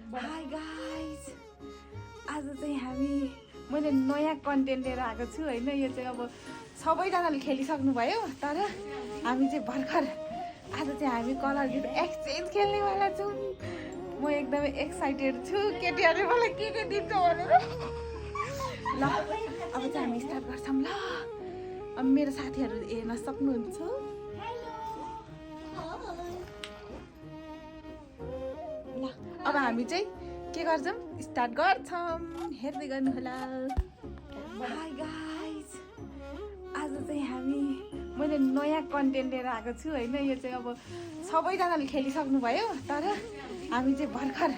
Hi guys, आज चाहिँ मैले नयाँ कन्टेन्ट लिएर आएको छु होइन। यो चाहिँ अब सबैजनाले खेलिसक्नुभयो, तर हामी चाहिँ भर्खर आज चाहिँ हामी कलर गिफ्ट एक्सचेन्ज खेल्नेवाला छौँ। म एकदमै एक्साइटेड छु केटीहरूले मलाई के दिन्छ भनेर। ल अब चाहिँ हामी स्टार्ट गर्छौँ। ल अब मेरो साथीहरू हेर्न सक्नुहुन्छ। ल अब हामी चाहिँ के गर्छौँ, स्टार्ट गर्छौँ। हेर्दै गर्नुहोला। हाई गाइज, आज चाहिँ मैले नयाँ कन्टेन्ट लिएर आएको छु होइन। यो चाहिँ अब सबैजनाले खेलिसक्नुभयो, तर हामी चाहिँ भर्खर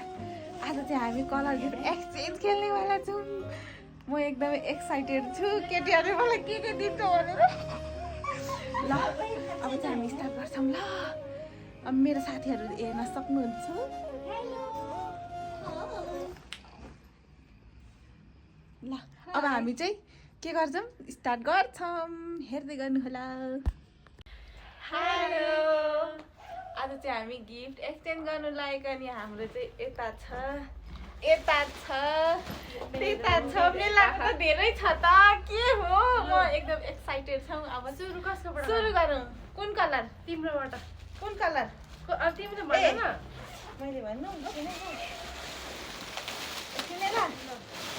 आज चाहिँ हामी कलर गिफ्ट एक्सचेन्ज खेल्नेवाला छौँ। म एकदमै एक्साइटेड छु केटीहरूले मलाई के दिन्छ भनेर। ल अब चाहिँ हामी स्टार्ट गर्छौँ। ल अब मेरो साथीहरू हेर्न सक्नुहुन्छ। ल अब हामी चाहिँ के गर्छौँ, स्टार्ट गर्छौँ। हेर्दै गर्नुहोला। हेलो, आज चाहिँ हामी गिफ्ट एक्सचेन्ज गर्नु लागेको नि हाम्रो चाहिँ यता छ मेलाको त धेरै छ त के हो। म एकदम एक्साइटेड छु। अब सुरु गरौँ। कुन कलर तिम्रोबाट? कुन कलर? अब तिमीले भन न। मैले भन्नु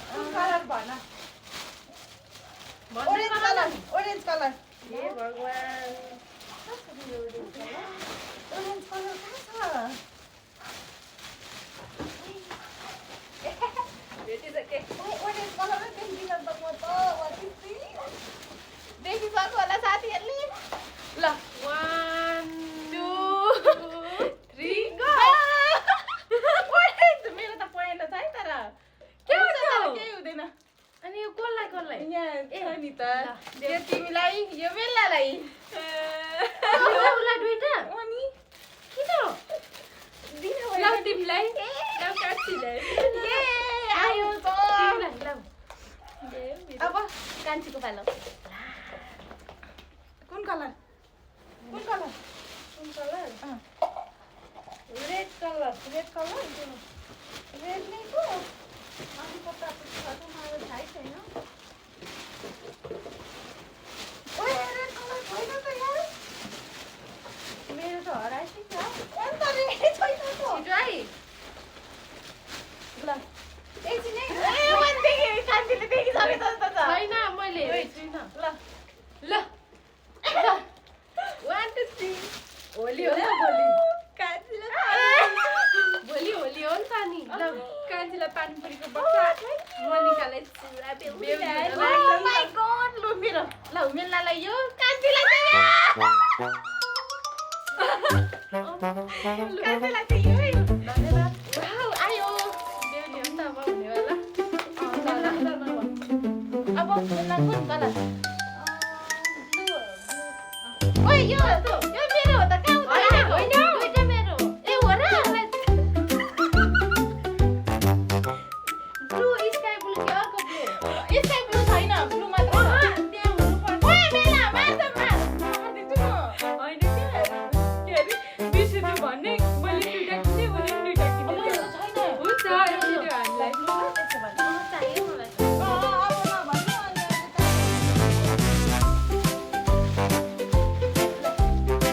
कुन कलर भन। Orange colour. हे भगवान, ओरेन्ज कलर कहाँ छ? भेटिसकेँ। ओरेन्ज कलर देखिदिन त म त देखिसक्नु होला साथीहरूले। ल 1 2 3 गो। ओरेन्ज मेरो त पहेँलो छ है, तर केही हुँदैन। अनि यो कसलाई यहाँ छ नि त। यो तिमीलाई, यो बेलालाई। अनि किन दिनु तिमीलाई? आयो अब कान्छीको पालो। कुन कलर? रेड कलर रेड नै को अनि कता छ मलाई थाहै छैन। ओए रेड कलर छैन त यार, मेरो त हराएछ त। अन्त रेड छैन त। छिटो आइ। ल एकछिन है। ए मैले देखेँ, कान्छीले देखिसके जस्तो छ। छैन मैले हेरेको छैन। ल 1 2 3 होली हो भोलि। भोलि होली हो नि त नि। ल कान्छीलाई पानीपुरीको बक्सा मनिकालाई पुरा बेउ। ओ माय गॉड, लु मेरो ल मेलालाई यो कान्छीलाई चाहिँ यो है। वाउ आयो बेउली हो नि त अब हुनेवाला। अब कुन कलर? ओए यो मेरो हो त। कहाँ होइन दुईटा मेरो। ए हो र? ब्लू स्काई ब्लू के अर्को ब्लू? स्काई ब्लू छैन, ब्लू मात्र छ। त्यहाँ हुनुपर्छ। ओए मेला मार्छ मार्दिन्छु म। होइन के अरे बिर्सिनु भन्ने मैले दुईटा किने, उसले दुईटा किने। छैन हुन्छ यो हामीलाई त्यसो भने चाहियो मलाई। अब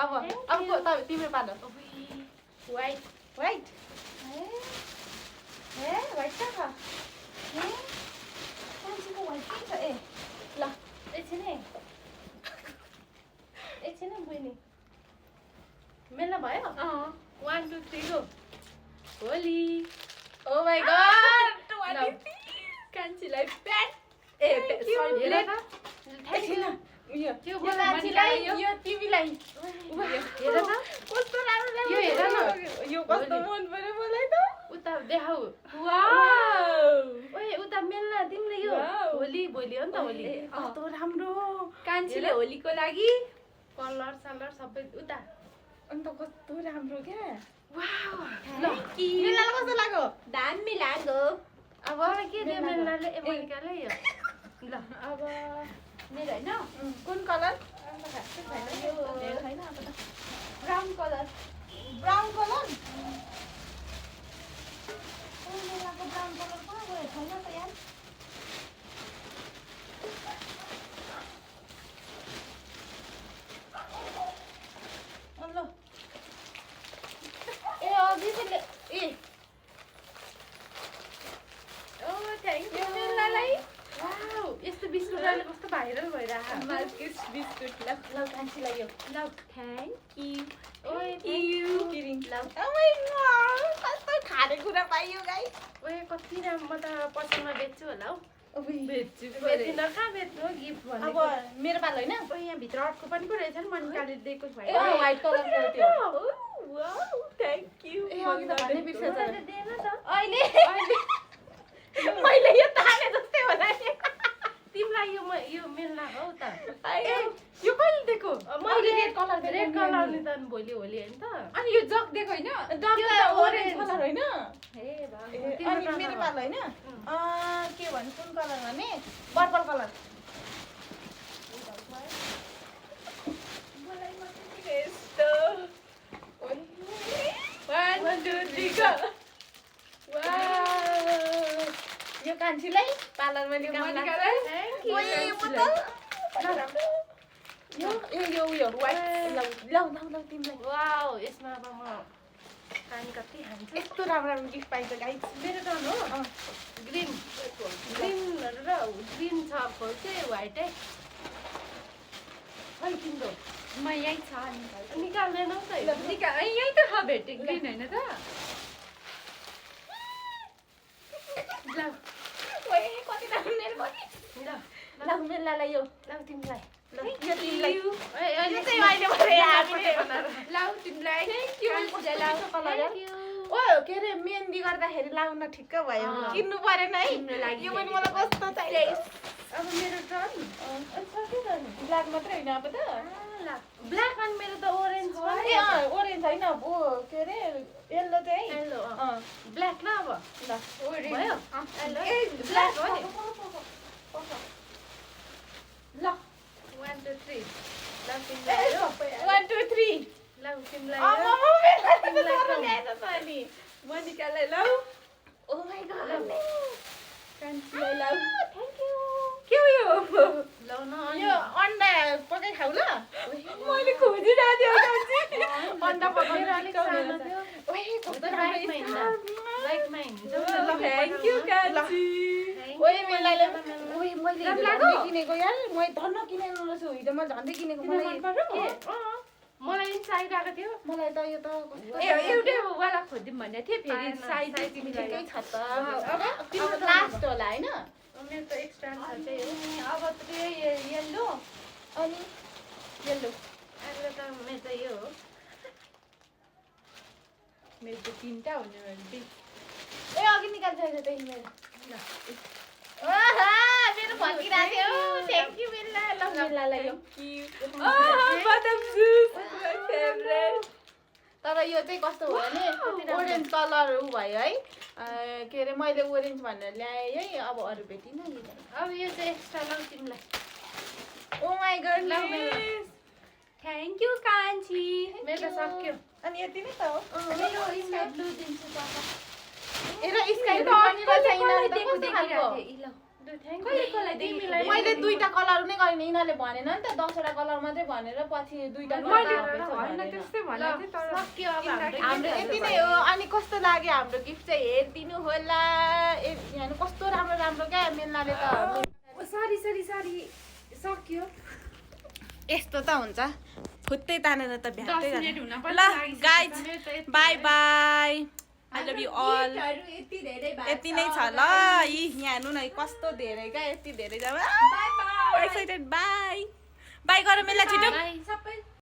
अब तिम्रो पालो वाइट व्हाइट व्हाइट छ कान्छीको व्हाइट के छ ए ल एकछिन बहिनी मेला भयो 1 2 3 go holy oh my god कान्छीलाई प्याट ए सरी हेर त यो त्यो कान्छीलाई यो तिमीलाई हेर त कस्तो राम्रो यो हेर न यो कस्तो मन पर्यो मलाई त उता देखाऊ वाउ ओए उता मेल्न तिमीले यो होली भोलि हो नि त होली कस्तो राम्रो कान्छीले होलीको लागि कलर सलर सबै उता अन्त कस्तो राम्रो क्या वाउ ल मेलालाई कस्तो लाग्यो दामी लाग्यो अब के दे मेल्नाले ए मनिकाले यो ल अब मेरो हैन कुन colour brown colour brown colour मेलाको ब्राउन कलर कहाँ गयो छैन त यार ल ए अघि चाहिँ ए ओ थ्यांक यू मेल्नालाई वाउ यस्तो बिस्कुटले कस्तो भाइरल भइराछ मार्केट बिस्कुट ल कान्छीलाई यो ल थ्यांक यू ओए थ्यांक यू किरिङ ल ओ माय गॉड कस्तो खाने कुरा पाइयो गाइस ओए कति राम्रो म त पसलमा बेच्छु होला हौ बेच्छु बेच्दिन कहाँ बेच्नु हो गिफ्ट अब भनेको मेरो पालो हैन ओ यहाँ भित्र अर्को पनि पो रहेछ नि मनिकाले दिएको ए व्हाइट कलरको त्यो वाउ थ्यांक यू ए अघि त भन्ने बिर्सेछ दिएन त अहिले मैले यो ताने जस्तै होला नि तिमीलाई यो मेल्ना हो त ए यो कहिले दिएको मैले रेड कलर रेड कलर नि त भोलि होली हैन त अनि यो जग दिएको हैन जग त ओरेन्ज कलर हैन हे अनि मेरो पालो हैन के भन्छ कुन कलर भने पर्पल कलर मलाई मात्रै यस्तो 1 2 3 गो वाउ यो कान्छीलाई पार्लरमा नि काम लाग्छ थ्यांक यू ओए म त यो यो व्हाइट ल तिमीलाई वाउ यसमा अब म पानी कति खान्छु यस्तो राम्रो राम्रो गिफ्ट पाइन्छ गाइस मेरो टर्न हो ग्रीन र ग्रीन छ फुल चाहिँ व्हाइटै खै तिम्रो म यही छ निकाल्दैनौ त यही त छ भेटे ग्रीन हैन त ल ओए कति राम्रो मेरो पनि ल ल मेलालाई यो ल तिमीलाई ल यो तिमीलाई अहिले चाहिँ अहिले मात्रै हामीले ल तिमीलाई थ्यांक यू कलर ओ के रे मेहन्दी गर्दाखेरि लाउन ठिक्क भयो किन्नु परेन है यो पनि मलाई कस्तो चाहियो अब मेरो टर्न ब्ल्याक मात्रै हैन अब त ल ब्ल्याक अनि मेरो त ओरेन्ज छ ए ओरेन्ज हैन ओ के रे येल्लो चाहिँ हेलो ब्ल्याक न अब ल ओरेन्ज भयो हेलो ए ब्ल्याक हो नि ल 1 2 3 ल तिमीलाई 1 2 3 ल तिमीलाई मनिकालाई ल ओ माय गॉड कान्छीलाई ल थ्यांक यू के हो यो ल न यो अन्डा पकाइ खाऊ ल मैले खोजिरहेको थिएँ कान्छी अन्डा पकाएर अलिक सानो थियो ओए कस्तो बाइकमा हिँड्दा बाइकमा हिँड्छौ ल थ्यांक यू कान्छी ओए मेलाले ओए मैले झन्डै किनेको यार मैले धन्न किनेको रहेछु हिजो म झन्डै किनेको मलाई मलाई नि चाहिरहेको थियो मलाई त यो त ए एउटै वाला खोजिदिउँ भन्ने थियो फेरि साइज ठिकै छ त अब लास्ट होला हैन मेरो त एक्स्ट्रा छ त्यही हो अब त्यो येल्लो अनि येल्लो अहिले त मेरो त यो हो मेरो त तीनटा हुने भने ए अघि निकाल्छ त्यही मेरो मेरो भनिरहेको थियो थ्यांक यू मेला ल मेलालाई यो बदाम जुस माय फेभरेट तर यो चाहिँ कस्तो भयो भने ओरेन्ज कलर उ भयो है के अरे मैले ओरेन्ज भनेर ल्याएँ है अब अरू भेटिन अब यो चाहिँ एक्स्ट्रा लौ तिमीलाई oh my god thank you कान्छी मेरो त सक्यो अनि यति नै त हो मेरो स्काई ब्लू दिन्छु त ए र स्काई ब्लू पनि छैन देखिरहेको मैले दुईटा कलर नै गर्ने यिनीहरूले भनेन नि त 10 वटा कलर मात्रै भनेर पछि दुईटा हाम्रो यति नै हो अनि कस्तो लाग्यो हाम्रो गिफ्ट चाहिँ हेरिदिनु होला यहाँ कस्तो राम्रो राम्रो क्या मेलनाले त सरी सक्यो यस्तो त हुन्छ फुत्तै तानेर त भ्याटै ल guys bye bye I love you all यति नै छ ल यहाँ हेर्नु न कस्तो धेरै क्या यति धेरै एक्साइटेड बाई बाई गर मेला छिटो